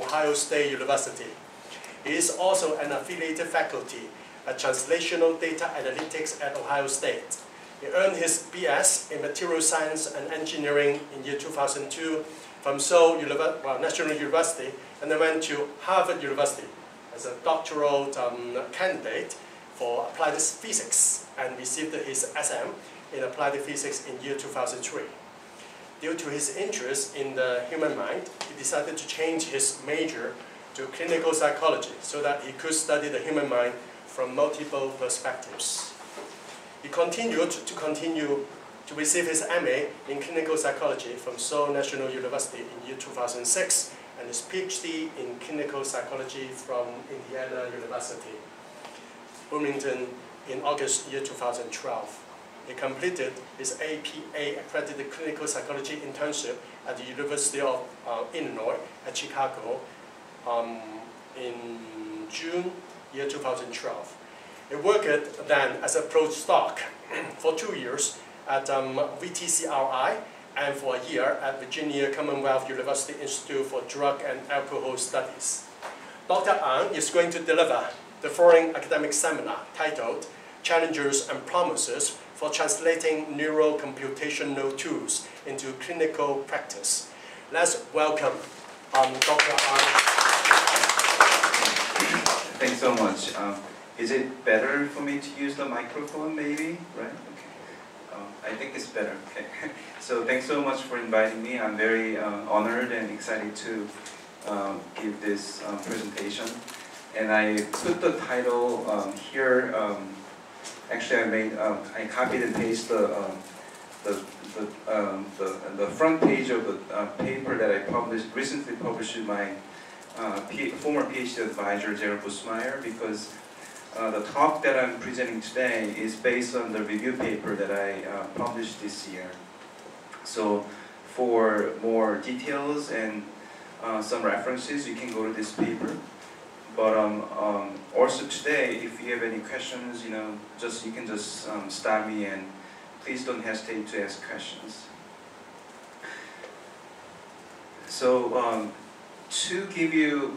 Ohio State University. He is also an affiliated faculty at Translational Data Analytics at Ohio State. He earned his BS in Material Science and Engineering in year 2002 from Seoul National University, and then went to Harvard University as a doctoral candidate for applied physics and received his SM in applied physics in year 2003. Due to his interest in the human mind, he decided to change his major to clinical psychology so that he could study the human mind from multiple perspectives. He continued to receive his MA in clinical psychology from Seoul National University in year 2006 and his PhD in clinical psychology from Indiana University, Bloomington in August year 2012. He completed his APA accredited clinical psychology internship at the University of Illinois at Chicago in June year 2012. He worked then as a postdoc for 2 years at VTCRI and for a year at Virginia Commonwealth University Institute for Drug and Alcohol Studies. Dr. Ahn is going to deliver the following academic seminar titled Challenges and Promises for Translating Neuro Computational Tools into Clinical Practice. Let's welcome Dr. Ahn. Thanks so much. Is it better for me to use the microphone, maybe? Right? Okay. I think it's better. Okay. So thanks so much for inviting me. I'm very honored and excited to give this presentation. And I put the title here. Actually, I copied and pasted the front page of the paper that I recently published with my former PhD advisor, Gerald Bussmeyer, because the talk that I'm presenting today is based on the review paper that I published this year. So for more details and some references, you can go to this paper. But also today, if you have any questions, you can just stop me, and please don't hesitate to ask questions. So to give you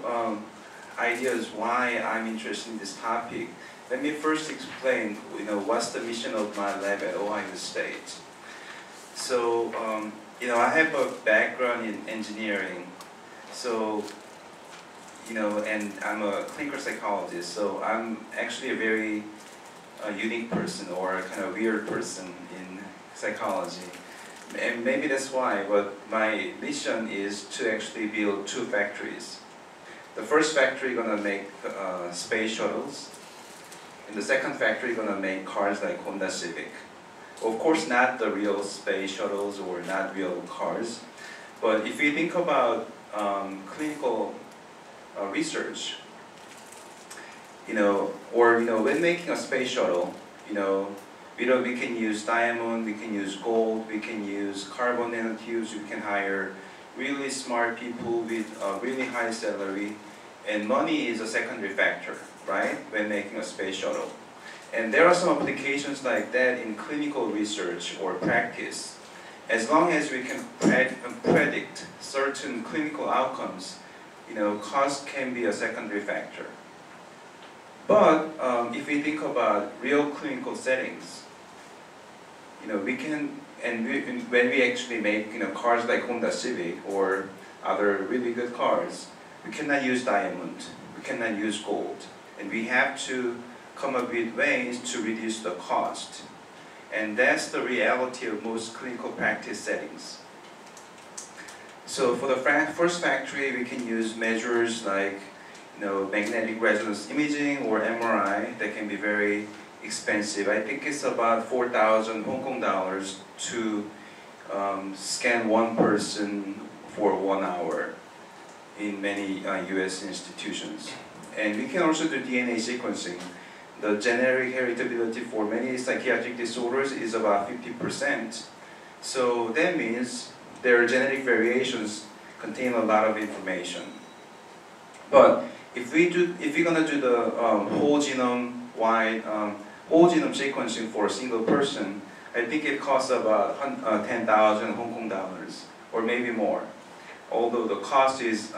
ideas why I'm interested in this topic, let me first explain, what's the mission of my lab at Ohio State. So, I have a background in engineering, so, and I'm a clinical psychologist, so I'm actually a very unique person, or a kind of weird person in psychology. And maybe that's why, but my mission is to actually build 2 factories. The first factory gonna make space shuttles, and the second factory gonna make cars like Honda Civic. Of course, not the real space shuttles or not real cars, but if you think about clinical research, when making a space shuttle, we can use diamond, we can use gold, we can use carbon nanotubes, we can hire really smart people with a really high salary, and money is a secondary factor, right, when making a space shuttle. And there are some applications like that in clinical research or practice. As long as we can predict certain clinical outcomes, cost can be a secondary factor. But if we think about real clinical settings, we can, and when we actually make cars like Honda Civic or other really good cars, we cannot use diamond, we cannot use gold, and we have to come up with ways to reduce the cost. And that's the reality of most clinical practice settings. So for the first factory, we can use measures like magnetic resonance imaging or MRI that can be very expensive. I think it's about 4,000 Hong Kong dollars to scan one person for 1 hour in many US institutions. And we can also do DNA sequencing. The genetic heritability for many psychiatric disorders is about 50%. So that means their genetic variations contain a lot of information. But if we're gonna do the whole genome sequencing for a single person, I think it costs about 10,000 Hong Kong dollars, or maybe more. Although the cost is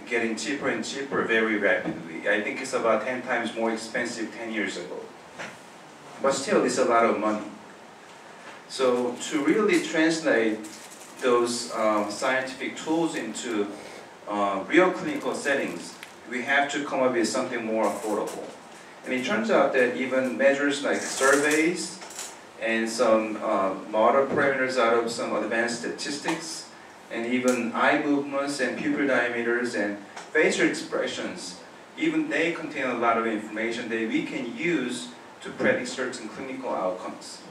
getting cheaper and cheaper very rapidly. I think it's about 10 times more expensive 10 years ago. But still, it's a lot of money. So to really translate those scientific tools into real clinical settings, we have to come up with something more affordable. And it turns out that even measures like surveys and some model parameters out of some advanced statistics, and even eye movements and pupil diameters and facial expressions, even they contain a lot of information that we can use to predict certain clinical outcomes.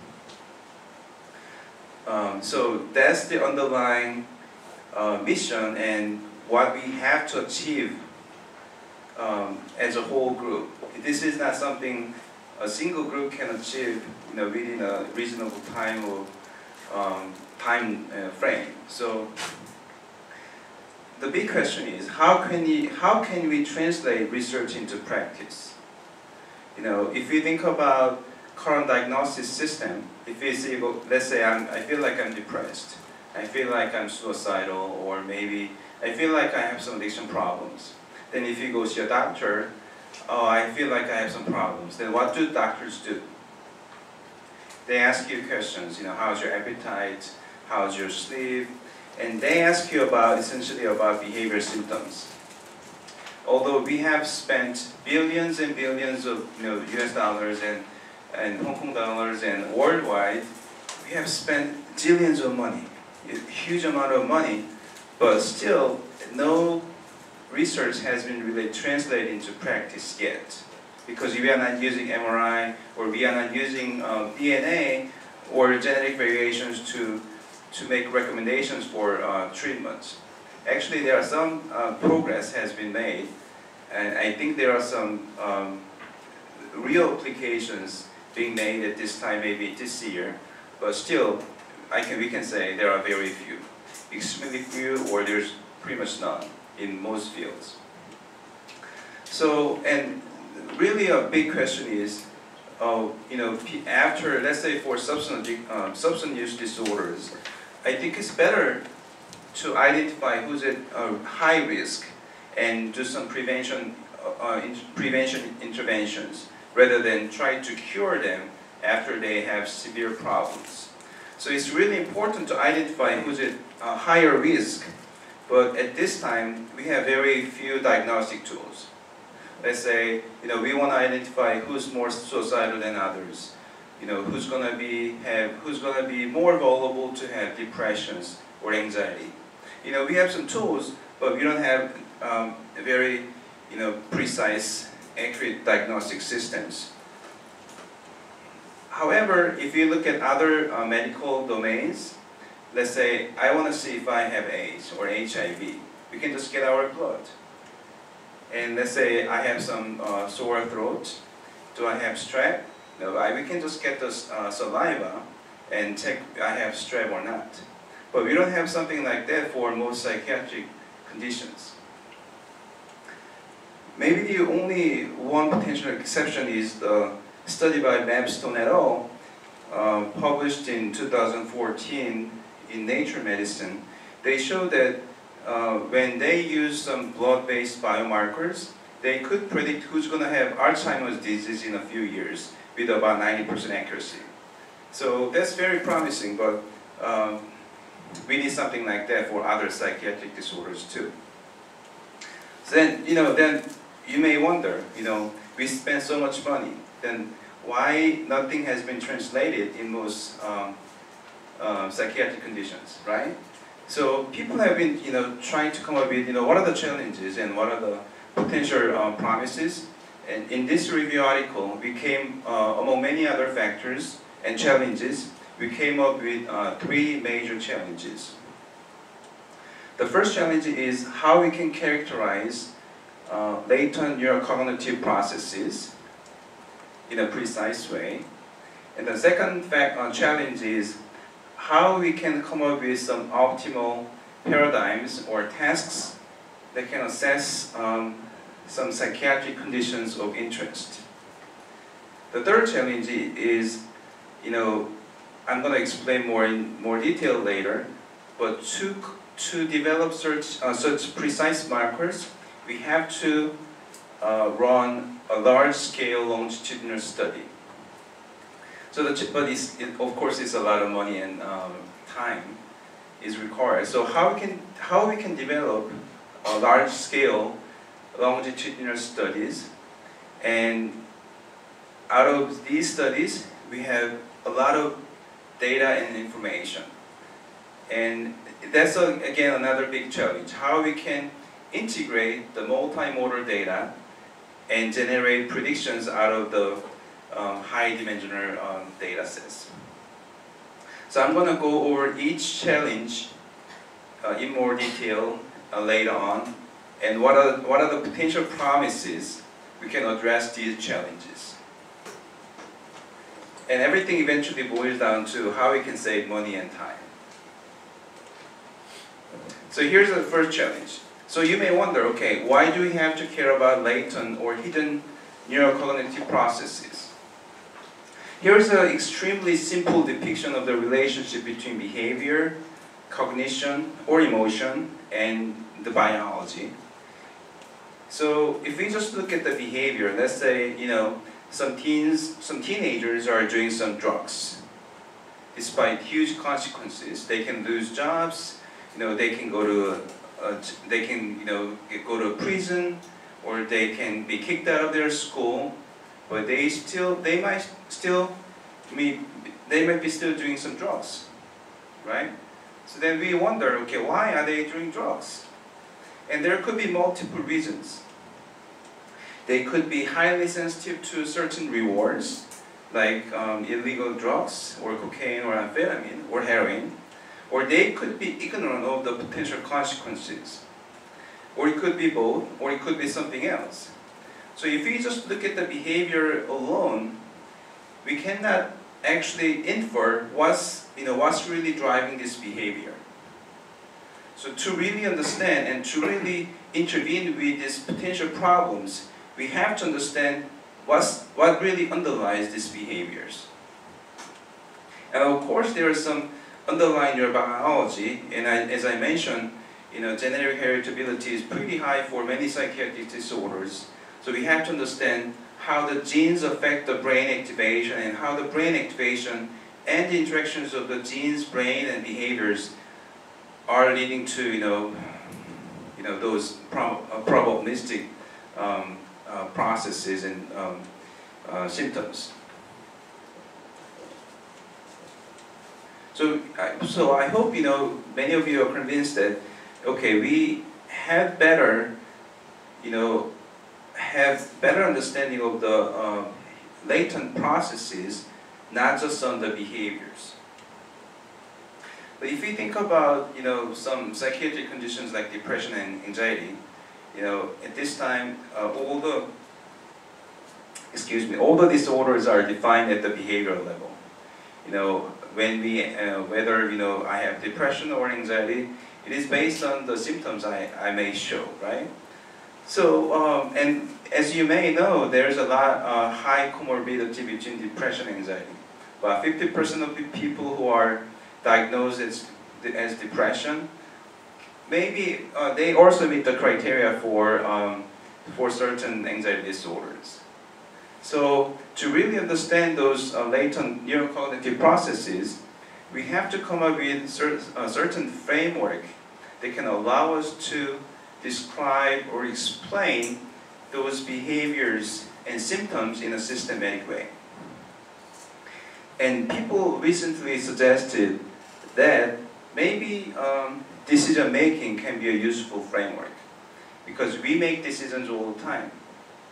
So that's the underlying mission and what we have to achieve as a whole group. This is not something a single group can achieve, within a reasonable time or frame. So the big question is, how can we translate research into practice? If you think about current diagnosis system, if you see, let's say I feel like I'm depressed, I feel like I'm suicidal, or maybe I feel like I have some addiction problems. Then if you go see a doctor, oh, I feel like I have some problems. Then what do doctors do? They ask you questions, how's your appetite, how's your sleep, and they ask you essentially about behavior symptoms. Although we have spent billions and billions of US dollars and Hong Kong dollars and worldwide, we have spent zillions of money, a huge amount of money, but still no research has been really translated into practice yet. Because we are not using MRI, or we are not using DNA or genetic variations to make recommendations for treatments. Actually, there are some progress has been made, and I think there are some real applications being made at this time, maybe this year, but still, we can say there are very few. Extremely few, or there's pretty much none in most fields. So, and really a big question is, after, let's say for substance use disorders, I think it's better to identify who's at high risk and do some prevention interventions rather than try to cure them after they have severe problems. So it's really important to identify who's at higher risk, but at this time we have very few diagnostic tools. Let's say, we want to identify who's more suicidal than others. Who's gonna be more vulnerable to have depressions or anxiety. We have some tools, but we don't have very, precise, accurate diagnostic systems. However, if you look at other medical domains, let's say I want to see if I have AIDS or HIV, we can just get our blood. And let's say I have some sore throat. Do I have strep? No, we can just get the saliva and check I have strep or not. But we don't have something like that for most psychiatric conditions. Maybe the only one potential exception is the study by Mabstone et al. Published in 2014 in Nature Medicine. They showed that when they use some blood-based biomarkers, they could predict who's going to have Alzheimer's disease in a few years with about 90% accuracy. So that's very promising, but we need something like that for other psychiatric disorders too. So then, then you may wonder, we spend so much money, then why nothing has been translated in most psychiatric conditions, right? So people have been, trying to come up with, what are the challenges and what are the potential promises. And in this review article, we came, among many other factors and challenges, we came up with 3 major challenges. The first challenge is how we can characterize latent neurocognitive processes in a precise way. And the second challenge is how we can come up with some optimal paradigms or tasks that can assess some psychiatric conditions of interest. The third challenge is, I'm going to explain more in more detail later, but to to develop such precise markers, we have to run a large-scale longitudinal study. So, but of course, it's a lot of money and time is required. So, how we can develop a large-scale longitudinal studies, and out of these studies, we have a lot of data and information, and that's again another big challenge. How we can integrate the multimodal data and generate predictions out of the high-dimensional data sets. So I'm going to go over each challenge in more detail later on, and what are the potential promises we can address these challenges. And everything eventually boils down to how we can save money and time. So here's the first challenge. So you may wonder, okay, why do we have to care about latent or hidden neurocognitive processes? Here's an extremely simple depiction of the relationship between behavior, cognition, or emotion, and the biology. So if we just look at the behavior, let's say, some teenagers are doing some drugs. Despite huge consequences, they can lose jobs, they can go to go to prison, or they can be kicked out of their school, but they might be still doing some drugs, right? So then we wonder, okay, why are they doing drugs? And there could be multiple reasons. They could be highly sensitive to certain rewards, like illegal drugs, or cocaine, or amphetamine, or heroin. Or they could be ignorant of the potential consequences. Or it could be both, or it could be something else. So if we just look at the behavior alone, we cannot actually infer what's really driving this behavior. So to really understand and to really intervene with these potential problems, we have to understand what really underlies these behaviors. And of course, there are some underlying neurobiology, and as I mentioned, genetic heritability is pretty high for many psychiatric disorders. So we have to understand how the genes affect the brain activation, and how the brain activation and the interactions of the genes, brain, and behaviors are leading to those probabilistic processes and symptoms. So I hope many of you are convinced that okay, we have better understanding of the latent processes, not just on the behaviors. But if we think about some psychiatric conditions like depression and anxiety, at this time all the disorders are defined at the behavioral level. When whether I have depression or anxiety, it is based on the symptoms I may show, right? So and as you may know, there's a lot high comorbidity between depression and anxiety. About 50% of the people who are diagnosed as depression, maybe they also meet the criteria for certain anxiety disorders. So to really understand those latent neurocognitive processes, we have to come up with a certain framework that can allow us to describe or explain those behaviors and symptoms in a systematic way. And people recently suggested that maybe decision making can be a useful framework, because we make decisions all the time.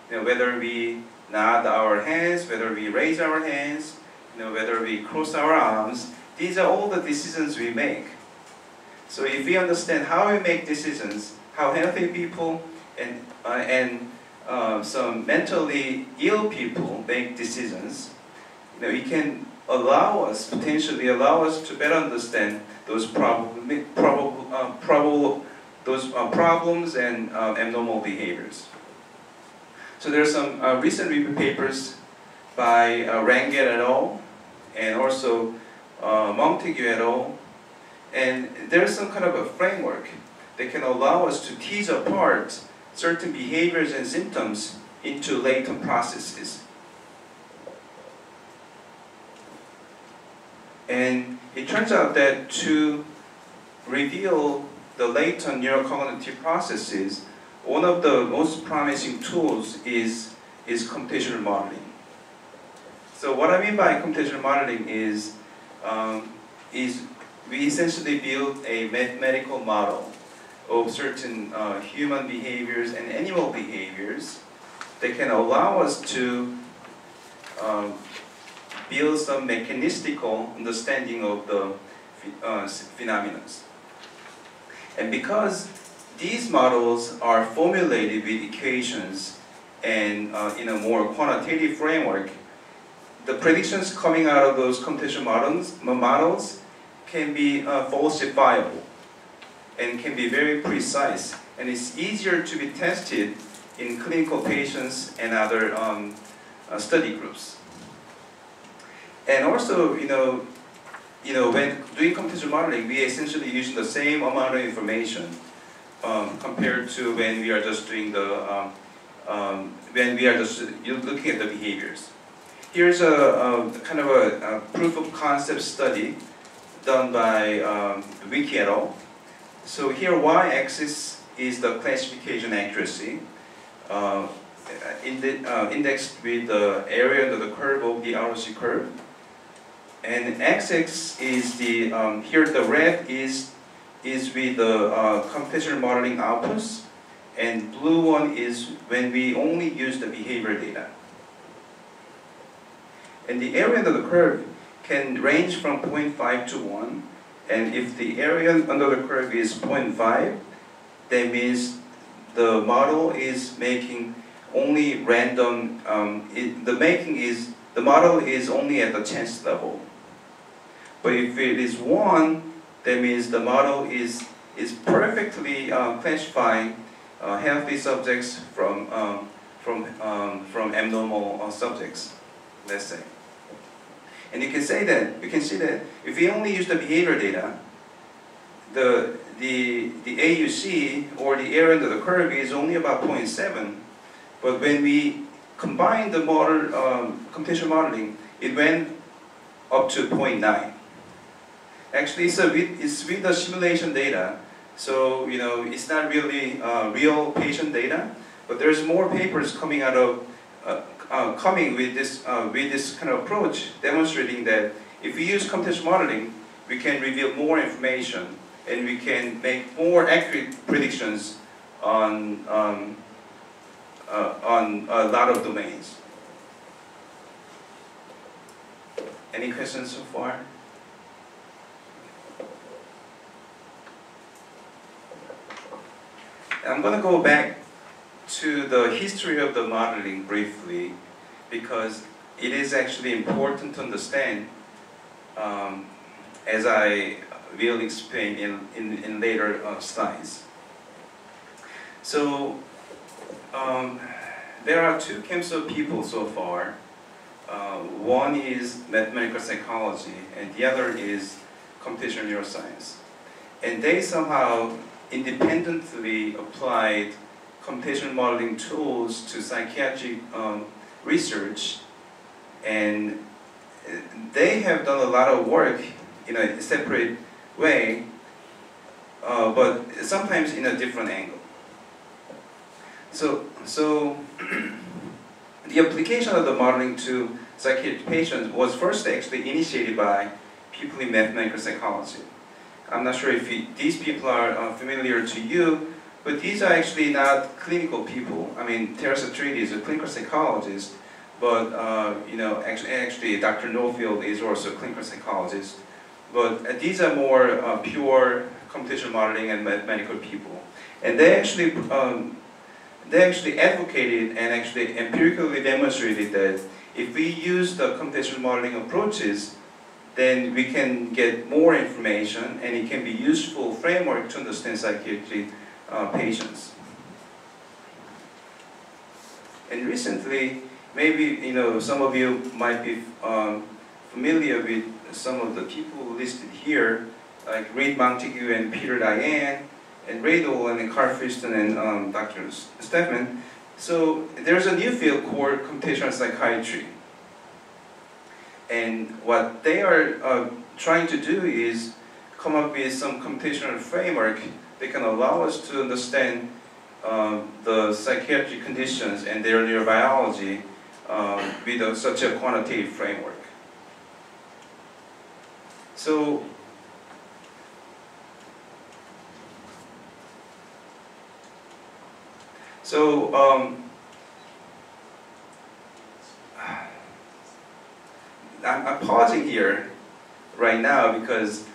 Whether we nod our hands, whether we raise our hands, whether we cross our arms, these are all the decisions we make. So if we understand how we make decisions, how healthy people and some mentally ill people make decisions, it can potentially allow us to better understand those problems and abnormal behaviors. So there are some recent review papers by Rangel et al. And also Montague et al. And there's some kind of a framework that can allow us to tease apart certain behaviors and symptoms into latent processes. And it turns out that to reveal the latent neurocognitive processes, one of the most promising tools is computational modeling. So what I mean by computational modeling is we essentially build a mathematical model of certain human behaviors and animal behaviors that can allow us to build some mechanistical understanding of the phenomena. And because these models are formulated with equations and in a more quantitative framework, the predictions coming out of those computational models can be falsifiable and can be very precise, and it's easier to be tested in clinical patients and other study groups. And also, when doing computational modeling, we essentially use the same amount of information compared to when we are just doing the when we are just looking at the behaviors. Here's a kind of a proof of concept study done by Wiki et al. So here, y-axis is the classification accuracy, indexed with the area under the curve of the ROC curve. And x-axis is the here the red is with the computational modeling outputs, and blue one is when we only use the behavior data. And the area under the curve can range from 0.5 to 1, and if the area under the curve is 0.5, that means the model is making only random. The model is only at the chance level. But if it is 1, that means the model is perfectly classifying healthy subjects from abnormal subjects, let's say. And you can see that if we only use the behavior data, the AUC or the area under the curve is only about 0.7. But when we combine the model computational modeling, it went up to 0.9. Actually, it's with the simulation data, so it's not really real patient data. But there's more papers coming out of coming with this kind of approach, demonstrating that if we use computational modeling, we can reveal more information and we can make more accurate predictions on a lot of domains. Any questions so far? I'm going to go back to the history of the modeling briefly, because it is actually important to understand, as I will explain in later slides. So there are two camps of people so far. One is mathematical psychology, and the other is computational neuroscience. And they somehow independently applied computational modeling tools to psychiatric research, and they have done a lot of work in a separate way, but sometimes in a different angle. So the application of the modeling to psychiatric patients was first actually initiated by people in mathematical psychology. I'm not sure if these people are familiar to you, but these are actually not clinical people. I mean, Teresa Tridi is a clinical psychologist, but actually Dr. Nofield is also a clinical psychologist. But these are more pure computational modeling and mathematical people, and they actually advocated and actually empirically demonstrated that if we use the computational modeling approaches, then we can get more information, and it can be useful framework to understand psychiatric patients. And recently, maybe some of you might be familiar with some of the people listed here. like Reid Montague and Peter Diane, and Ray Dolan and Carl Friston and Dr. Stefan. So there's a new field called computational psychiatry. And what they are trying to do is come up with some computational framework that can allow us to understand the psychiatric conditions and their neurobiology with such a quantitative framework. So, I'm pausing here right now because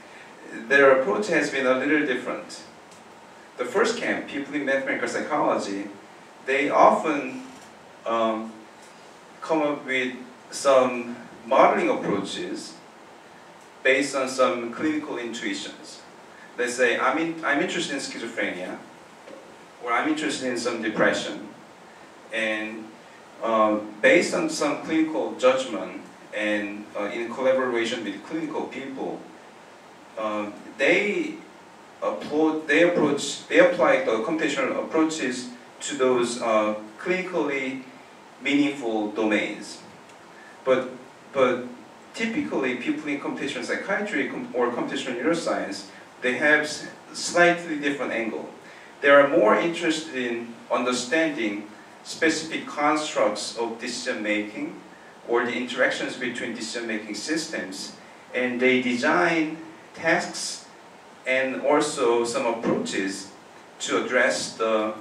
their approach has been a little different. The first camp, people in mathematical psychology, they often come up with some modeling approaches based on some clinical intuitions. Let's say, I'm interested in schizophrenia, or I'm interested in some depression, and based on some clinical judgment and in collaboration with clinical people, they apply the computational approaches to those clinically meaningful domains. But typically, people in computational psychiatry or computational neuroscience, they have slightly different angle. They are more interested in understanding specific constructs of decision making or the interactions between decision making systems, and they design tasks and also some approaches to address the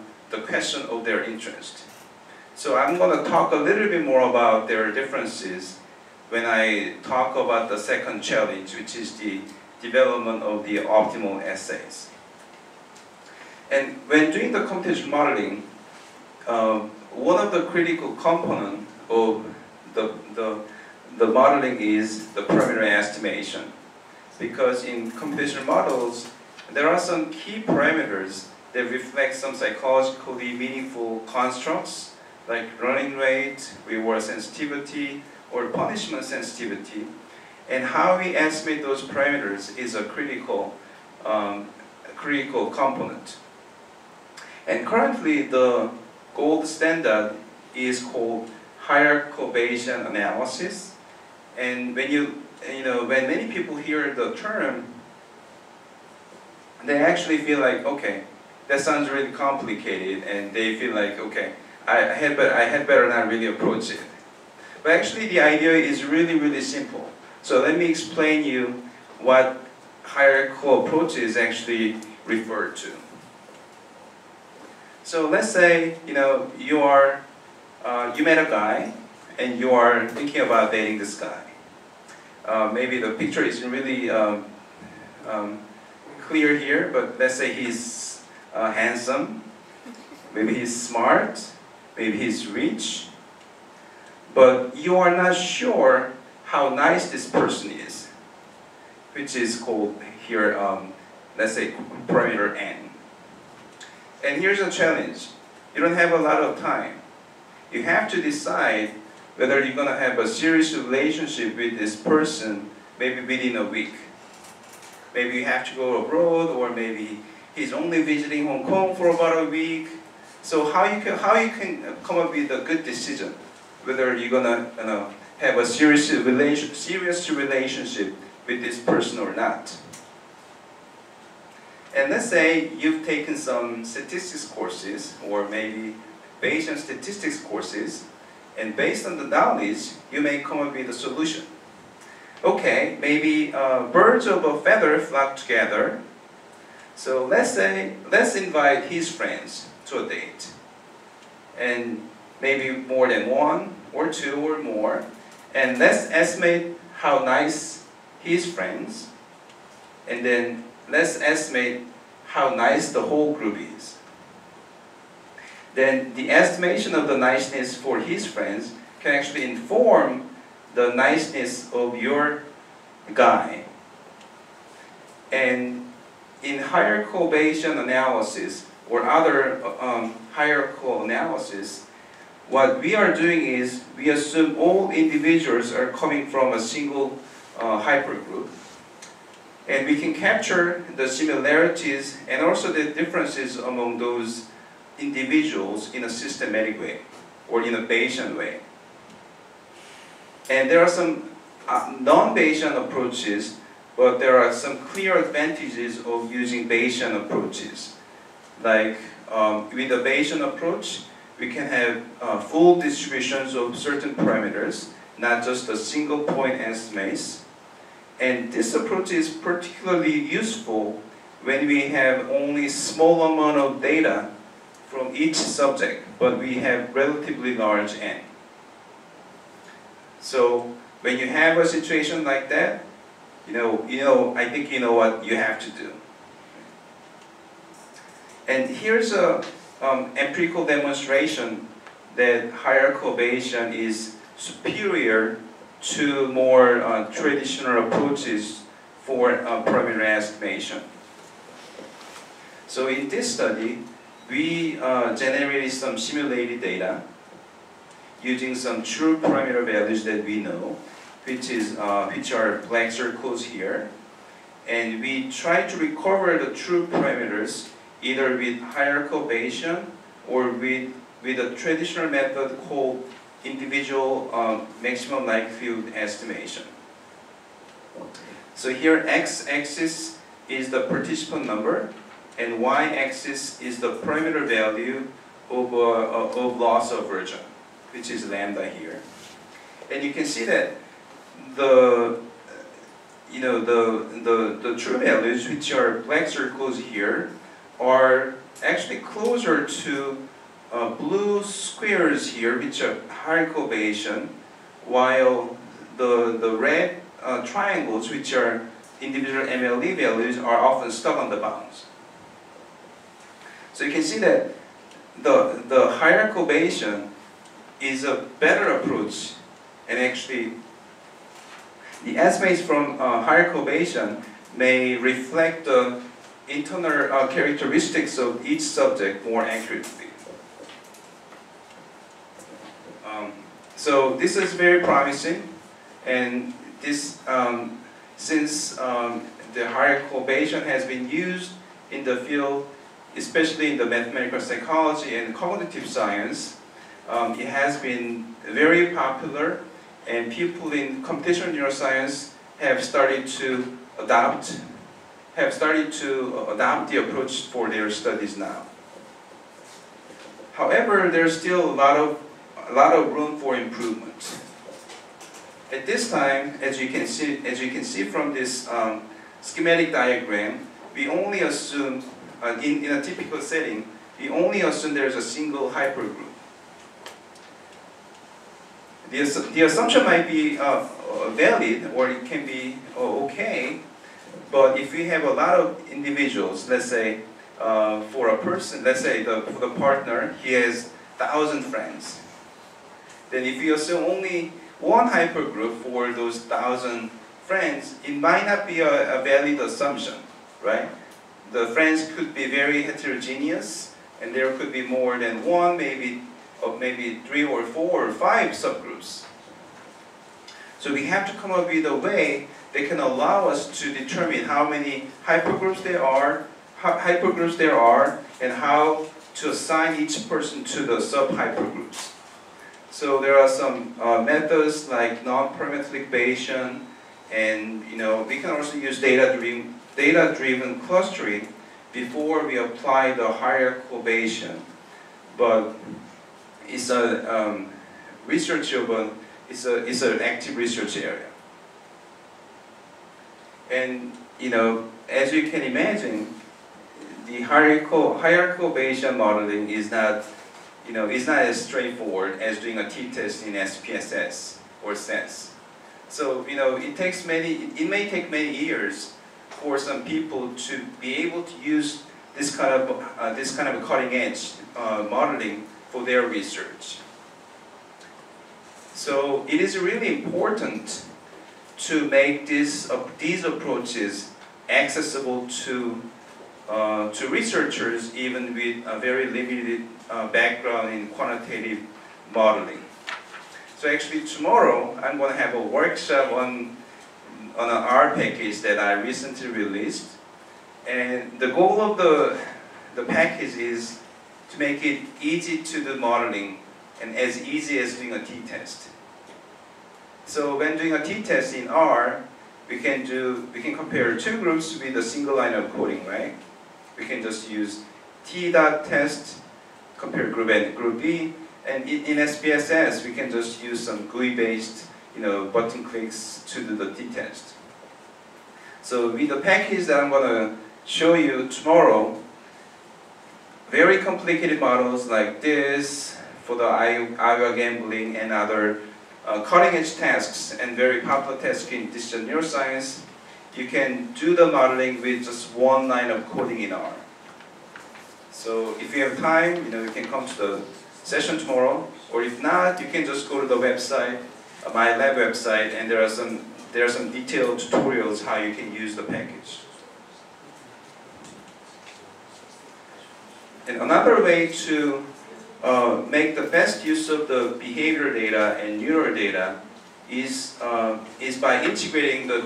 question of their interest. So I'm going to talk a little bit more about their differences when I talk about the second challenge, which is the development of the optimal assays. And when doing the computational modeling, one of the critical components of the modeling is the parameter estimation. Because in computational models, there are some key parameters that reflect some psychologically meaningful constructs, like running rate, reward sensitivity, or punishment sensitivity. And how we estimate those parameters is a critical component. And currently, the gold standard is called hierarchical Bayesian analysis. And when many people hear the term, they actually feel like, okay, that sounds really complicated, and they feel like, okay, I had better not really approach it. But actually, the idea is really, really simple. So let me explain you what hierarchical approaches actually refer to. So let's say you met a guy, and you are thinking about dating this guy. Maybe the picture isn't really clear here, but let's say he's handsome, maybe he's smart, maybe he's rich, but you are not sure how nice this person is, which is called here, let's say, parameter n. And here's a challenge. You don't have a lot of time. You have to decide whether you're going to have a serious relationship with this person maybe within a week. Maybe you have to go abroad, or maybe he's only visiting Hong Kong for about a week. So how you can come up with a good decision whether you're going to have a serious relationship with this person or not. And let's say you've taken some statistics courses, or maybe Bayesian statistics courses, and based on the knowledge, you may come up with a solution. Okay, maybe birds of a feather flock together. So let's invite his friends to a date. And maybe more than one, or two, or more. And let's estimate how nice his friends. And then let's estimate how nice the whole group is. Then the estimation of the niceness for his friends can actually inform the niceness of your guy. And in hierarchical Bayesian analysis or other hierarchical analysis, what we are doing is we assume all individuals are coming from a single hypergroup. And we can capture the similarities and also the differences among those individuals in a systematic way or in a Bayesian way. And there are some non-Bayesian approaches, but there are some clear advantages of using Bayesian approaches. Like with the Bayesian approach, we can have full distributions of certain parameters, not just a single point estimates. And this approach is particularly useful when we have only small amount of data from each subject, but we have relatively large N. So when you have a situation like that, I think you know what you have to do. And here's a empirical demonstration that hierarchical Bayesian is superior to more traditional approaches for parameter estimation. So in this study, we generated some simulated data using some true parameter values that we know, which are black circles here, and we try to recover the true parameters either with hierarchical Bayesian or with a traditional method called individual maximum likelihood estimation. So here x-axis is the participant number and y-axis is the parameter value of loss aversion, which is lambda here. And you can see that the true values, which are black circles here, are actually closer to blue squares here, which are hierarchical Bayesian, while the red triangles, which are individual MLD values, are often stuck on the bounds. So you can see that the hierarchical Bayesian is a better approach, and actually the estimates from hierarchical Bayesian may reflect the internal characteristics of each subject more accurately. So this is very promising, and this since the hierarchical Bayesian has been used in the field, especially in the mathematical psychology and cognitive science, it has been very popular, and people in computational neuroscience have started to adopt the approach for their studies now. However, there's still a lot of room for improvement. At this time, as you can see from this schematic diagram, we only assume in a typical setting, we only assume there's a single hypergroup. The assumption might be valid, or it can be okay, but if we have a lot of individuals, let's say for a person, let's say for the partner, he has 1,000 friends. Then if you assume only one hypergroup for those 1,000 friends, it might not be a valid assumption, right? The friends could be very heterogeneous, and there could be more than one, maybe 3 or 4 or 5 subgroups. So we have to come up with a way that can allow us to determine how many hypergroups there are, and how to assign each person to the sub-hypergroups. So there are some methods like non-parametric Bayesian, and we can also use data-driven clustering before we apply the hierarchical Bayesian. But it's a it's an active research area. And as you can imagine, the hierarchical Bayesian modeling is not as straightforward as doing a t-test in SPSS or SES. So it may take many years for some people to be able to use this kind of cutting-edge modeling for their research. So it is really important to make these approaches accessible to researchers, even with a very limited background in quantitative modeling. So actually tomorrow I'm going to have a workshop on on an R package that I recently released. And the goal of the package is to make it easy to do modeling and as easy as doing a t-test. So when doing a t-test in R, we can compare two groups with a single line of coding, right? We can just use t.test, compare group A and group B, and in SPSS we can just use some GUI-based, button clicks to do the t-test. So with the package that I'm gonna show you tomorrow, very complicated models like this for the IO gambling and other cutting-edge tasks and very popular tasks in digital neuroscience, you can do the modeling with just one line of coding in R. So if you have time, you can come to the session tomorrow, or if not, you can just go to the website, my lab website, and there are some detailed tutorials how you can use the package. And another way to make the best use of the behavior data and neural data is by integrating the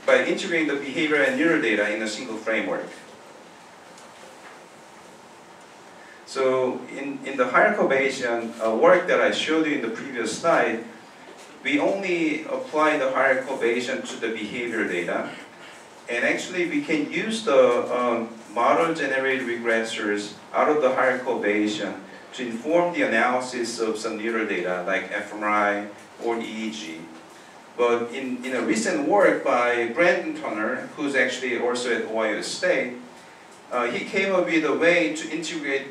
by integrating the behavior and neural data in a single framework. So in the hierarchical Bayesian work that I showed you in the previous slide, we only apply the hierarchical Bayesian to the behavior data. And actually, we can use the model-generated regressors out of the hierarchical Bayesian to inform the analysis of some neural data like fMRI or EEG. But in a recent work by Brandon Turner, who's actually also at Ohio State, he came up with a way to integrate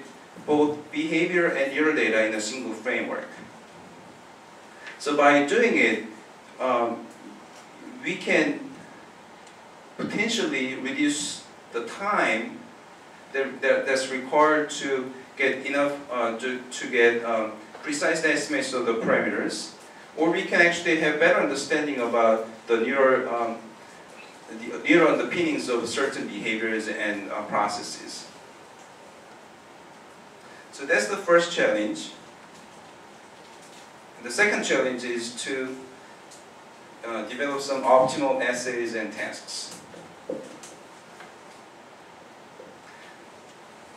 both behavior and neural data in a single framework. So by doing it, we can potentially reduce the time that's required to get enough to get precise estimates of the parameters, or we can actually have better understanding about the neural underpinnings of certain behaviors and processes. So that's the first challenge. And the second challenge is to develop some optimal assays and tasks.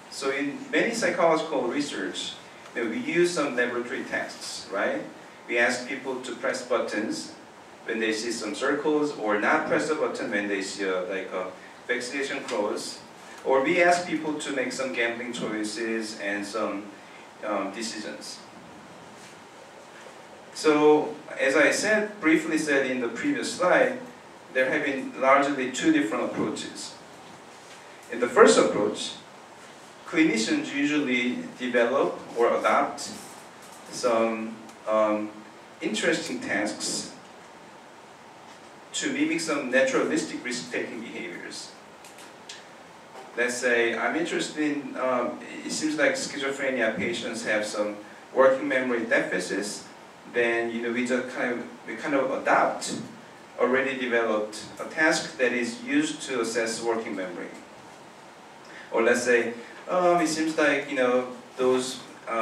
So in many psychological research, we use some laboratory tests, right? We ask people to press buttons when they see some circles, or not press the button when they see a vaccination clause. Or we ask people to make some gambling choices and some decisions. So, as I briefly said in the previous slide, there have been largely two different approaches. In the first approach, clinicians usually develop or adopt some interesting tasks to mimic some naturalistic risk-taking behaviors. Let's say I'm interested in, it seems like schizophrenia patients have some working memory deficits, then we kind of adopt already developed a task that is used to assess working memory. Or let's say, it seems like those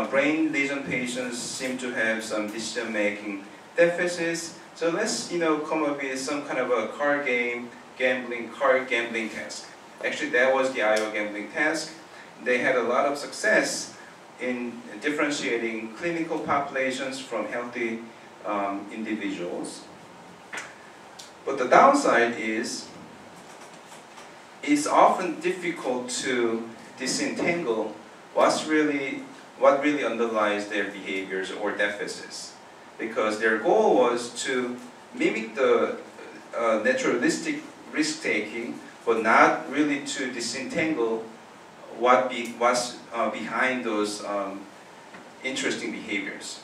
brain lesion patients seem to have some decision-making deficits. So let's come up with some kind of a card gambling task. Actually, that was the IO gambling task. They had a lot of success in differentiating clinical populations from healthy individuals. But the downside is it's often difficult to disentangle what really underlies their behaviors or deficits, because their goal was to mimic the naturalistic risk-taking, but not really to disentangle what's behind those interesting behaviors.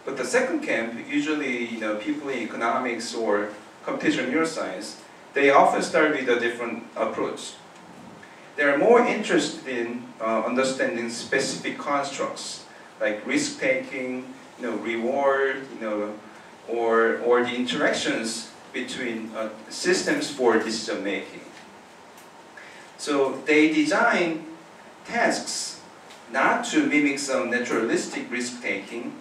But the second camp, usually people in economics or computational neuroscience, they often start with a different approach. They are more interested in understanding specific constructs like risk-taking, reward, or the interactions between systems for decision-making. So they design tasks not to mimic some naturalistic risk-taking,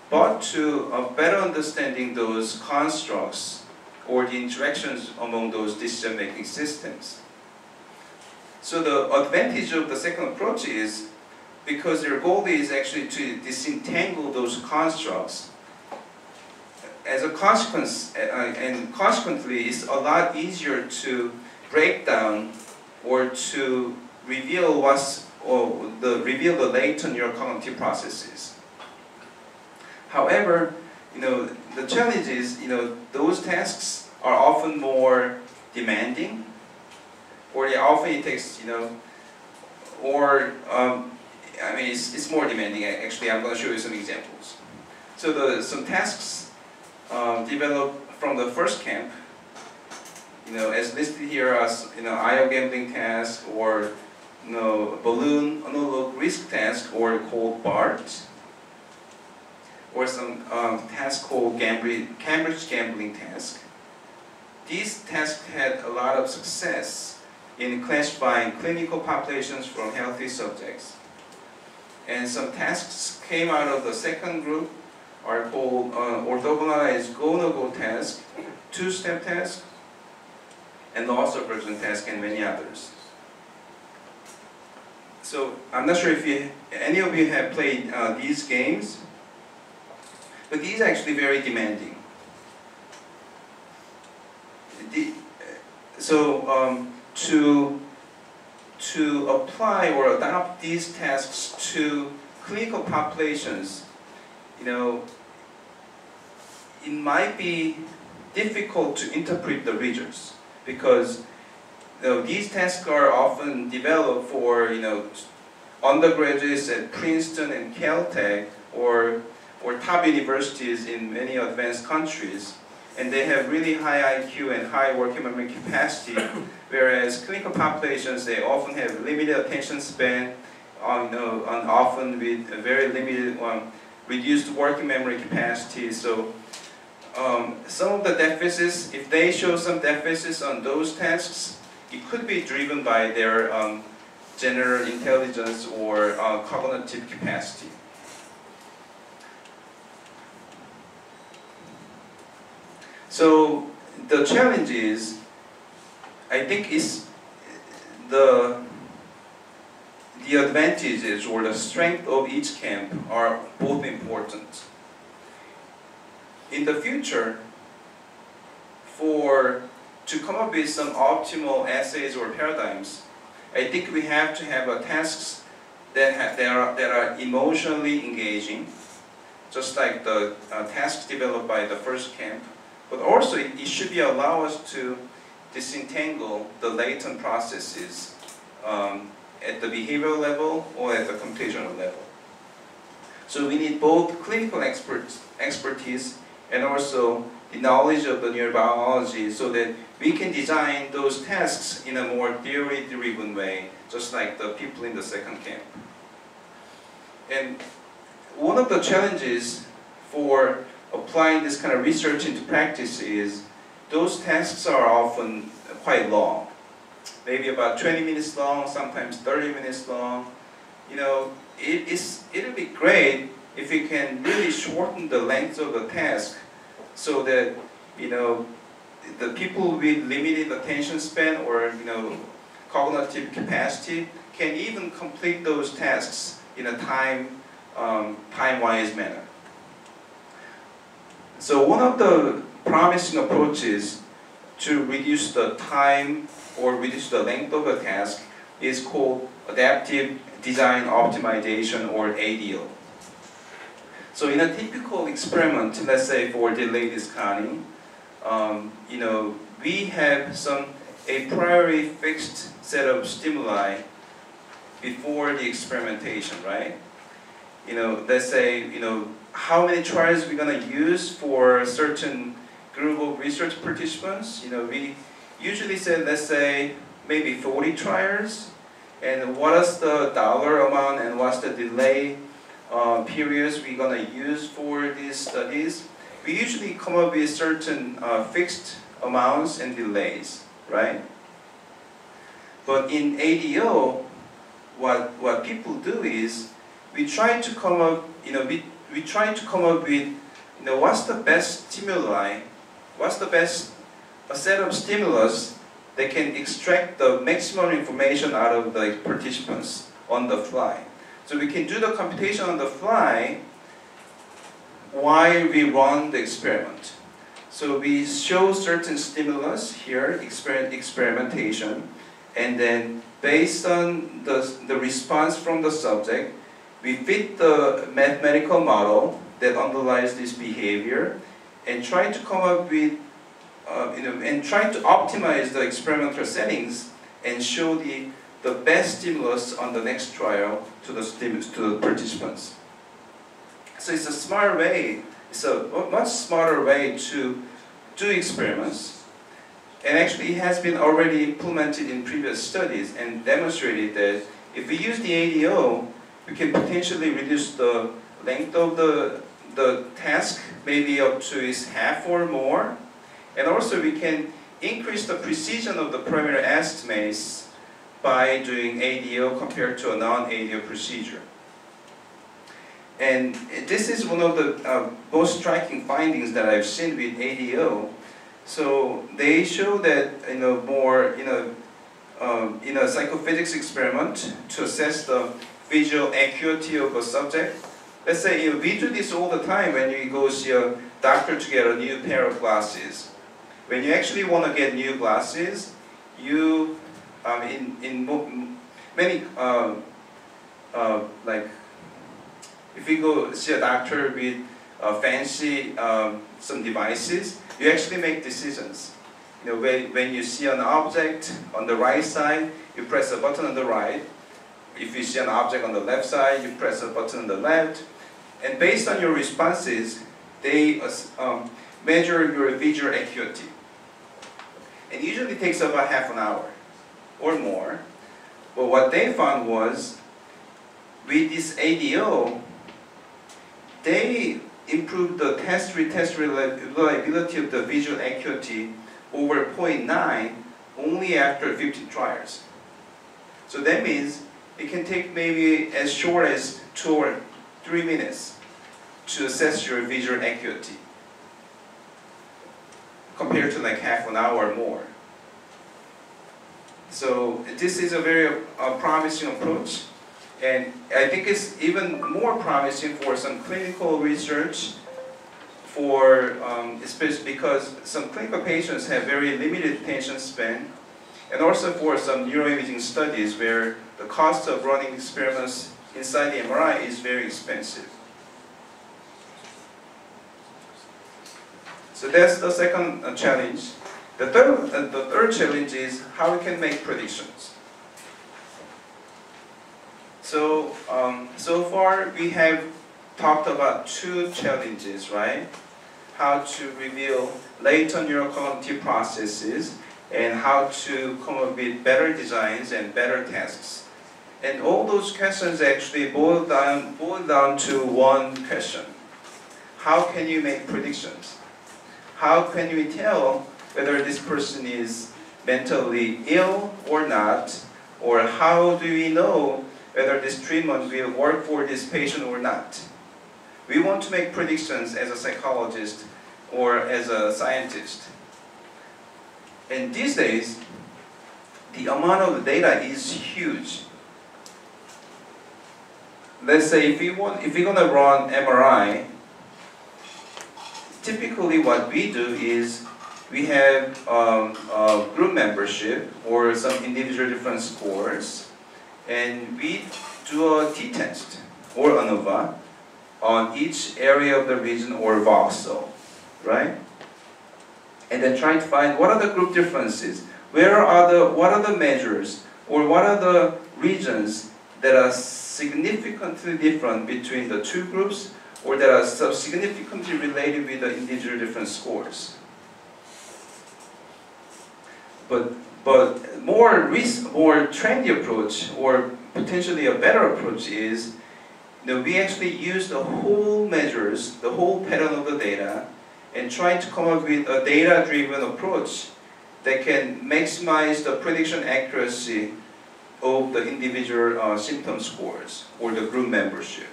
but to better understanding those constructs or the interactions among those decision-making systems. So the advantage of the second approach is because their goal is actually to disentangle those constructs. As a consequence, and consequently, it's a lot easier to break down or to reveal reveal the latent neurocognitive processes. However, the challenge is, those tasks are often more demanding, or it takes, it's more demanding. Actually, I'm going to show you some examples. So some tasks developed from the first camp, as listed here as, IO gambling task, or balloon analog risk task, or called BART, or some task called Cambridge gambling task. These tasks had a lot of success in classifying clinical populations from healthy subjects. And some tasks came out of the second group are called orthogonalized go-no-go task, two-step task, and loss aversion task, and many others. So I'm not sure if any of you have played these games, but these are actually very demanding. To apply or adopt these tasks to clinical populations, it might be difficult to interpret the results, because these tasks are often developed for undergraduates at Princeton and Caltech, or top universities in many advanced countries, and they have really high IQ and high working memory capacity, whereas clinical populations, they often have limited attention span, and often with a very limited reduced working memory capacity. So some of the deficits, if they show some deficits on those tasks, it could be driven by their general intelligence or cognitive capacity. So the challenge is, I think, is the advantages or the strength of each camp are both important. In the future, to come up with some optimal assays or paradigms, I think we have to have tasks that are emotionally engaging, just like the tasks developed by the first camp. But also, it should allow us to disentangle the latent processes at the behavioral level or at the computational level. So we need both clinical expertise and also the knowledge of the neurobiology, so that we can design those tasks in a more theory-driven way, just like the people in the second camp. And one of the challenges for applying this kind of research into practice is those tasks are often quite long, maybe about 20 minutes long, sometimes 30 minutes long. It'll be great if we can really shorten the length of the task, so that the people with limited attention span or cognitive capacity can even complete those tasks in a time-wise manner. So one of the promising approaches to reduce the time or reduce the length of a task is called adaptive design optimization, or ADO. So in a typical experiment, let's say for delayed discounting, we have a priori fixed set of stimuli before the experimentation, right? Let's say, how many trials we're going to use for a certain group of research participants. We usually say, let's say, maybe 40 trials, and what is the dollar amount and what's the delay periods we're going to use for these studies. We usually come up with certain fixed amounts and delays, right? But in ADO, what people do is, we try to come up, we try to come up with, what's the best stimuli, what's the best set of stimulus that can extract the maximum information out of the participants on the fly. So we can do the computation on the fly while we run the experiment. So we show certain stimulus here, experimentation, and then based on the response from the subject, we fit the mathematical model that underlies this behavior and try to come up with, and try to optimize the experimental settings and show the best stimulus on the next trial to the participants. So it's a smart way, it's a much smarter way to do experiments, and actually it has been already implemented in previous studies and demonstrated that if we use the ADO, we can potentially reduce the length of the task maybe up to its half or more, and also we can increase the precision of the primary estimates by doing ADO compared to a non-ADO procedure. And this is one of the most striking findings that I've seen with ADO. So they show that more in a psychophysics experiment to assess the visual acuity of a subject. Let's say we do this all the time when you go see a doctor to get a new pair of glasses. When you actually want to get new glasses, you in many like if you go see a doctor with fancy some devices, you actually make decisions. When you see an object on the right side, you press a button on the right. If you see an object on the left side, you press a button on the left. And based on your responses, they measure your visual acuity. And usually it takes about half an hour or more. But what they found was, with this ADO, they improved the test-retest reliability of the visual acuity over 0.9 only after 50 trials. So that means it can take maybe as short as 2 or 3 minutes to assess your visual acuity, compared to like half an hour or more. So this is a very promising approach, and I think it's even more promising for some clinical research, for especially because some clinical patients have very limited attention span, and also for some neuroimaging studies where the cost of running experiments inside the MRI is very expensive. So that's the second challenge. The third challenge is how we can make predictions. So, so far we have talked about 2 challenges, right? How to reveal latent neurocognitive processes and how to come up with better designs and better tasks. And all those questions actually boil down to one question. How can you make predictions? How can you tell whether this person is mentally ill or not? Or how do we know whether this treatment will work for this patient or not? We want to make predictions as a psychologist or as a scientist. And these days, the amount of data is huge. Let's say if we're going to run MRI, typically what we do is we have a group membership or some individual different scores, and we do a t-test or ANOVA on each area of the region or voxel, right? And then try to find what are the group differences, what are the measures, or what are the regions that are significantly different between the 2 groups, or that are significantly related with the individual different scores. But more trendy approach, or potentially a better approach, is we actually use the whole measures, the whole pattern of the data, and try to come up with a data-driven approach that can maximize the prediction accuracy of the individual symptom scores or the group membership.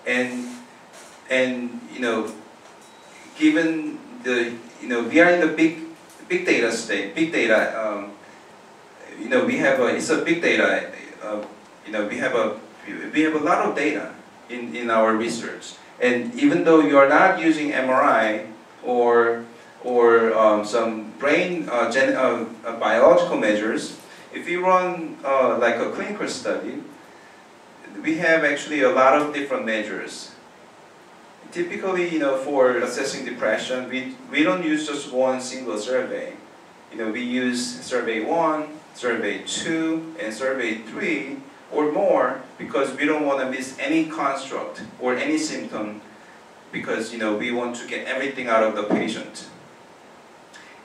and given the we are in the big data state, big data. We have it's a big data. We have a lot of data in our research, and even though you are not using MRI or some brain biological measures, if you run like a clinical study, we have actually a lot of different measures. Typically, for assessing depression, we don't use just one single survey. We use survey 1, survey 2, and survey 3 or more, because we don't want to miss any construct or any symptom, because we want to get everything out of the patient.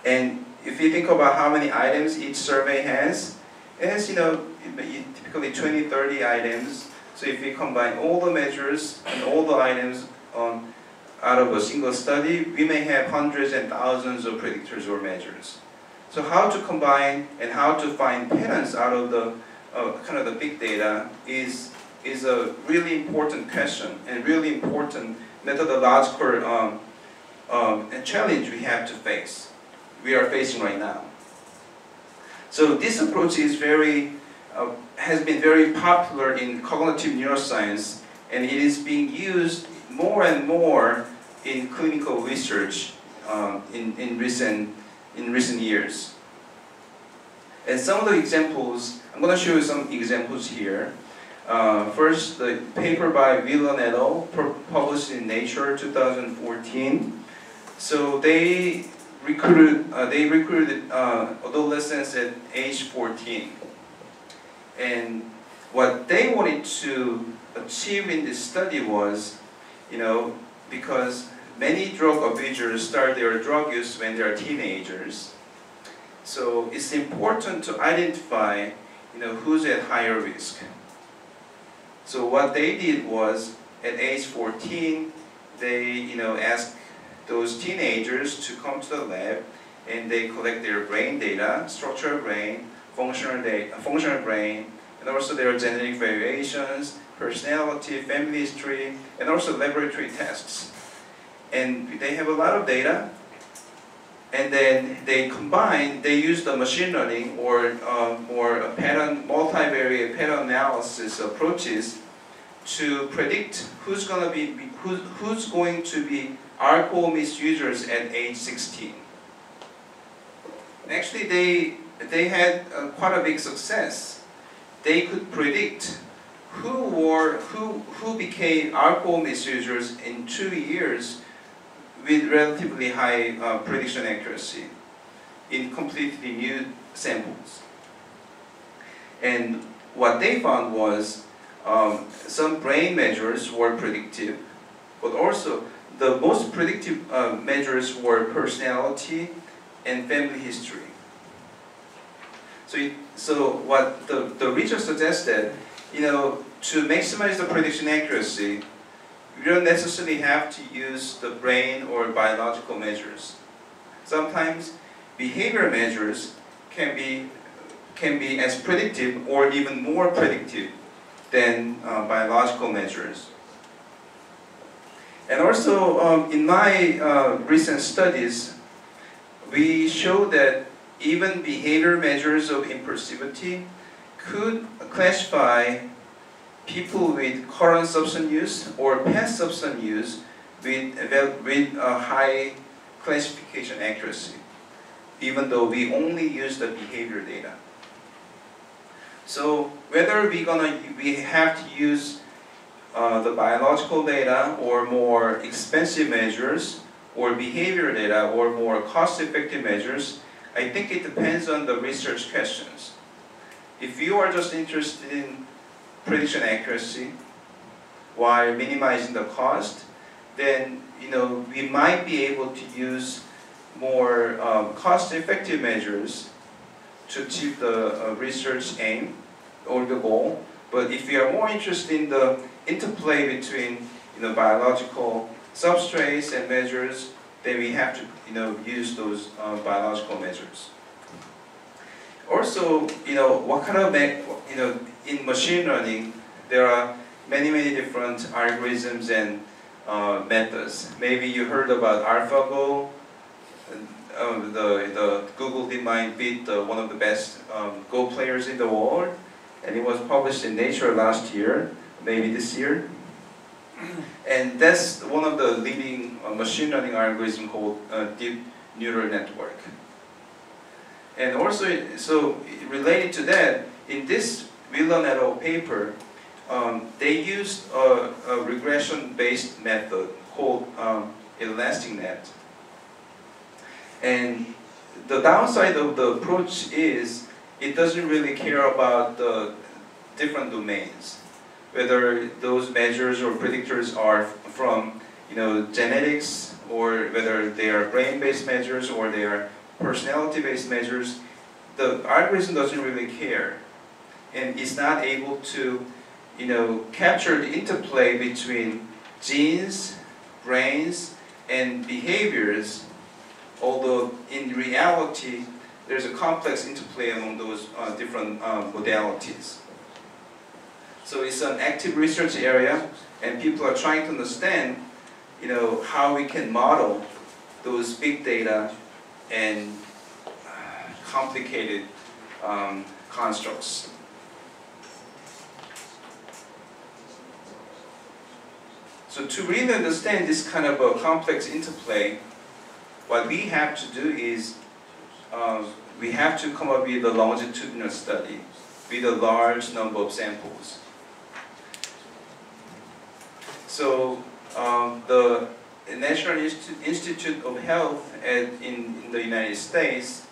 And if you think about how many items each survey has, it has typically 20-30 items. So if we combine all the measures and all the items out of a single study, we may have hundreds and thousands of predictors or measures. So how to combine and how to find patterns out of the kind of the big data is a really important question and really important methodological challenge we have to face. We are facing right now. So this approach is has been very popular in cognitive neuroscience, and it is being used more and more in clinical research in recent years. And some of the examples, I'm going to show you some examples here. First, the paper by Villa et al. Published in Nature 2014. So they recruited adolescents at age 14. And what they wanted to achieve in this study was, because many drug abusers start their drug use when they are teenagers. So it's important to identify, who's at higher risk. So what they did was, at age 14, they, asked those teenagers to come to the lab, and they collect their brain data, structure of brain, functional brain, and also their genetic variations, personality, family history, and also laboratory tests. And they have a lot of data, and then they use the machine learning or a multivariate pattern analysis approaches to predict who's going to be alcohol misusers at age 16. And actually, they had quite a big success. They could predict who became alcohol misusers in 2 years with relatively high prediction accuracy in completely new samples. And what they found was some brain measures were predictive, but also the most predictive measures were personality and family history. So what the research suggested, to maximize the prediction accuracy, you don't necessarily have to use the brain or biological measures. Sometimes behavior measures can be as predictive or even more predictive than biological measures. And also, in my recent studies, we showed that even behavior measures of impulsivity could classify people with current substance use or past substance use with high classification accuracy, even though we only use the behavior data. So whether we have to use the biological data or more expensive measures, or behavior data or more cost-effective measures, I think it depends on the research questions. If you are just interested in prediction accuracy while minimizing the cost, then we might be able to use more cost-effective measures to achieve the research aim or the goal. But if you are more interested in the interplay between biological substrates and measures, then we have to use those biological measures. Also, what kind of in machine learning, there are many different algorithms and methods. Maybe you heard about AlphaGo. The Google DeepMind beat one of the best Go players in the world, and it was published in Nature last year, maybe this year. And that's one of the leading machine learning algorithm called deep neural network. And also, so related to that, in this Whelan et al. Paper, they used a regression-based method called elastic net. And the downside of the approach is it doesn't really care about the different domains, whether those measures or predictors are from genetics, or whether they are brain-based measures or they are personality-based measures. The algorithm doesn't really care, and is not able to capture the interplay between genes, brains, and behaviors, although in reality there's a complex interplay among those different modalities. So it's an active research area, and people are trying to understand how we can model those big data and complicated constructs. So to really understand this kind of a complex interplay, what we have to do is we have to come up with a longitudinal study with a large number of samples. So the National Institute of Health in the United States,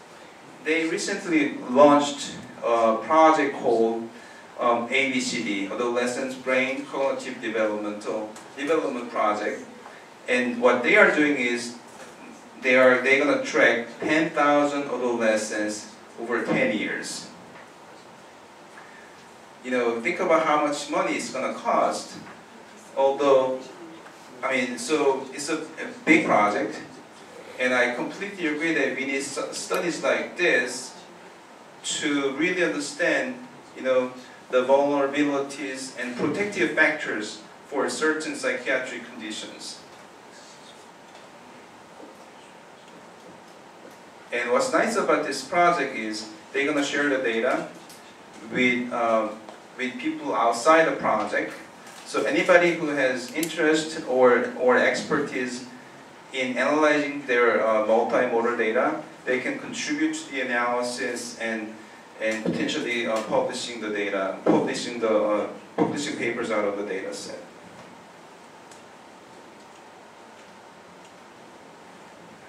they recently launched a project called ABCD, Adolescent Brain Cognitive Development Project. And what they are doing is they're going to track 10,000 adolescents over 10 years. Think about how much money it's going to cost. Although, so it's a big project, and I completely agree that we need studies like this to really understand, the vulnerabilities and protective factors for certain psychiatric conditions. And what's nice about this project is they're going to share the data with people outside the project. So anybody who has interest or expertise in analyzing their multimodal data, they can contribute to the analysis and potentially publishing the data, publishing papers out of the data set.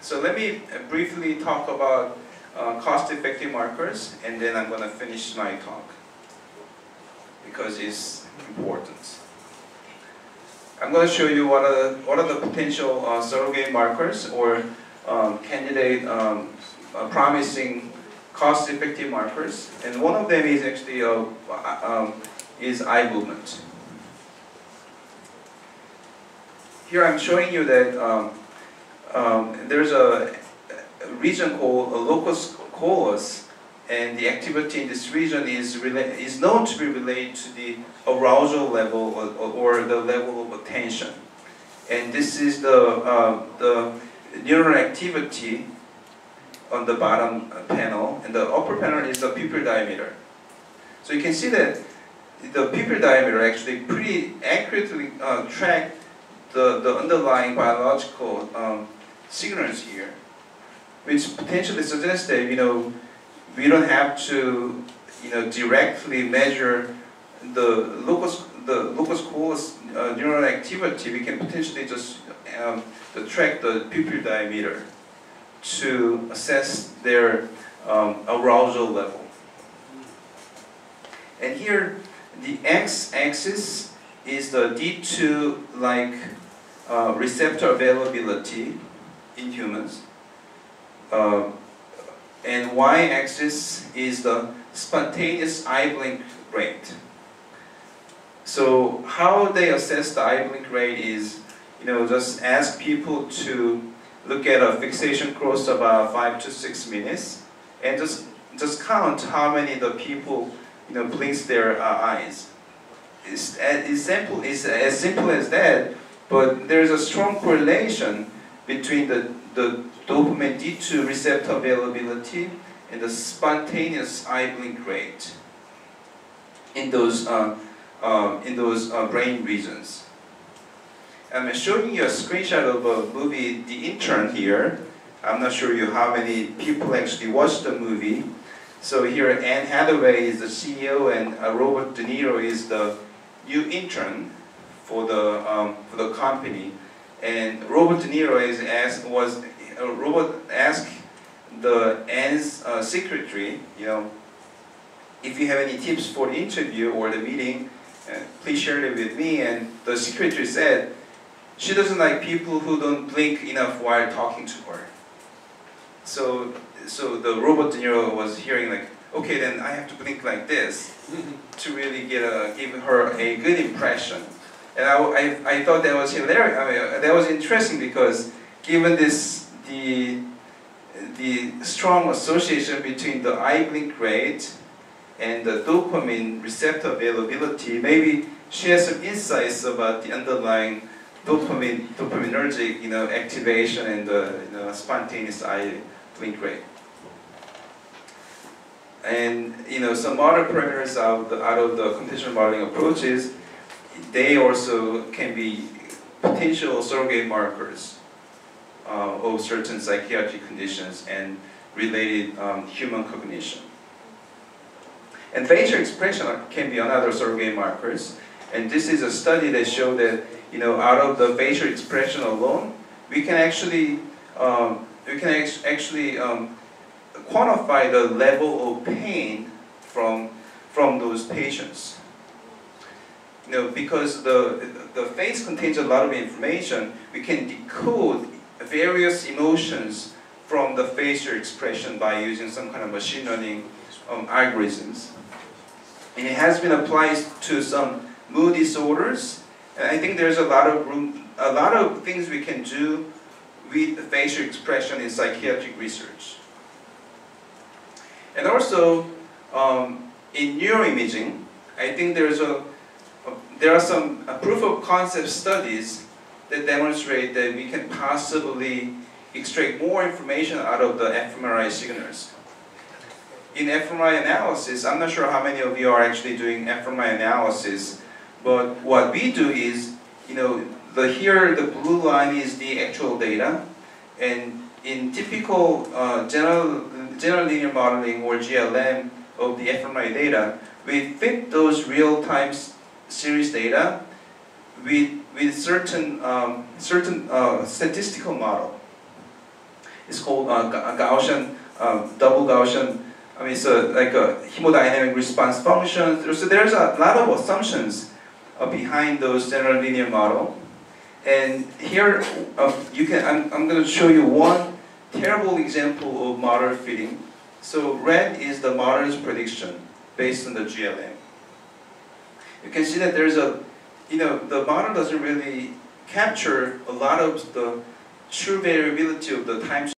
So let me briefly talk about cost-effective markers, and then I'm going to finish my talk because it's important. I'm going to show you what are the potential surrogate markers or candidate promising cost-effective markers, and one of them is actually is eye movement. Here I'm showing you that there's a region called a locus coeruleus, and the activity in this region is known to be related to the arousal level or the level of attention. And this is the neural activity on the bottom panel, and the upper panel is the pupil diameter. So you can see that the pupil diameter actually pretty accurately track the underlying biological signals here, which potentially suggests that we don't have to directly measure the locus coeruleus neural activity. We can potentially just track the pupil diameter to assess their arousal level. And here the x-axis is the D2-like receptor availability in humans. And y-axis is the spontaneous eye blink rate. So how they assess the eye blink rate is, just ask people to look at a fixation course about 5 to 6 minutes, and just count how many the people blinks their eyes. it's as simple as that, but there's a strong correlation between the dopamine D2 receptor availability and the spontaneous eye blink rate in those brain regions. I'm showing you a screenshot of a movie, The Intern, here. I'm not sure how many people actually watched the movie. So here, Anne Hathaway is the CEO, and Robert De Niro is the new intern for the company. And Robert De Niro Robert asked the Anne's secretary, if you have any tips for the interview or the meeting, please share it with me. And the secretary said she doesn't like people who don't blink enough while talking to her. So the Robert De Niro was hearing like, okay, then I have to blink like this to really give her a good impression. And I thought that was hilarious. I mean, that was interesting because given the strong association between the eye blink rate and the dopamine receptor availability, maybe she has some insights about the underlying dopaminergic activation and the spontaneous eye blink rate. And some other parameters out of the computational modeling approaches, they also can be potential surrogate markers of certain psychiatric conditions and related human cognition. And facial expression can be another surrogate markers. And this is a study that showed that out of the facial expression alone, we can actually quantify the level of pain from those patients. Because the face contains a lot of information, we can decode various emotions from the facial expression by using some kind of machine learning algorithms. And it has been applied to some mood disorders, and I think there's a lot of things we can do with the facial expression in psychiatric research. And also, in neuroimaging, I think there are some proof of concept studies that demonstrate that we can possibly extract more information out of the fMRI signals. In fMRI analysis, I'm not sure how many of you are actually doing fMRI analysis, but what we do is, here the blue line is the actual data, and in typical general linear modeling or GLM of the fMRI data, we fit those real-time series data with certain statistical model. It's called Gaussian, double Gaussian. I mean, it's like a hemodynamic response function. So there's a lot of assumptions behind those general linear model. And here I'm going to show you one terrible example of model fitting. So red is the model's prediction based on the GLM. You can see that there's the model doesn't really capture a lot of the true variability of the time